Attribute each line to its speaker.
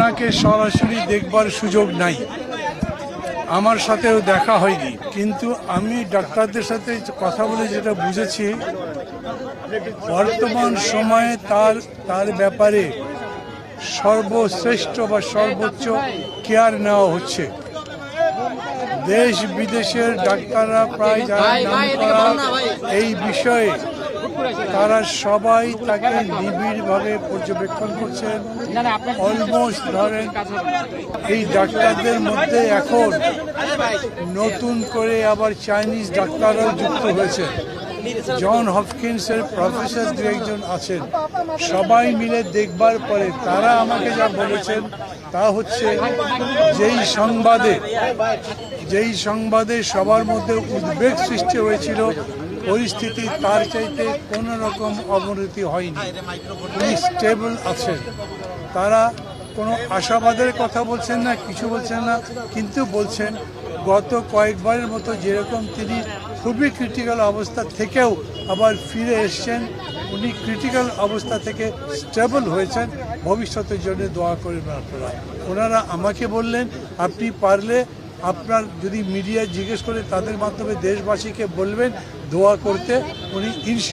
Speaker 1: ওনাকে সরাসরি দেখবার সুযোগ নাই, আমার সাথেও দেখা হয়নি, কিন্তু আমি ডাক্তারদের সাথে কথা বলে যেটা বুঝেছি, বর্তমান সময়ে তার ব্যাপারে সর্বশ্রেষ্ঠ বা সর্বোচ্চ কেয়ার নেওয়া হচ্ছে। দেশ বিদেশের ডাক্তাররা প্রায় যারা নামকরা এই বিষয়ে তারা সবাই তাকে নিবিড়ভাবে পর্যবেক্ষণ করছেন। অলমোস্ট ধরেন এই ডাক্তারদের মধ্যে এখন নতুন করে আবার চাইনিজ ডাক্তাররাও যুক্ত হয়েছে। জন হপকিন্সের প্রফেসর দু একজন আছেন, সবাই মিলে দেখবার পরে তারা আমাকে যা বলেছেন তা হচ্ছে যেই সংবাদে সবার মধ্যে উদ্বেগ সৃষ্টি হয়েছিল, পরিস্থিতি তার চাইতে কোনো রকম অবনতি হয়নি। তিনি স্টেবল আছেন, তারা কোনো আশাবাদের কথা বলছেন না, কিছু বলছেন না, কিন্তু বলছেন গত কয়েকবারের মতো যেরকম তিনি খুবই ক্রিটিক্যাল অবস্থা থেকেও আবার ফিরে এসছেন, উনি ক্রিটিক্যাল অবস্থা থেকে স্টেবল হয়েছেন। ভবিষ্যতের জন্য দোয়া করবেন আপনারা। ওনারা আমাকে বললেন আপনি পারলে আপনার যদি মিডিয়া জিজ্ঞেস করে তাদের মাধ্যমে দেশবাসীকে বলবেন দোয়া করতে। উনি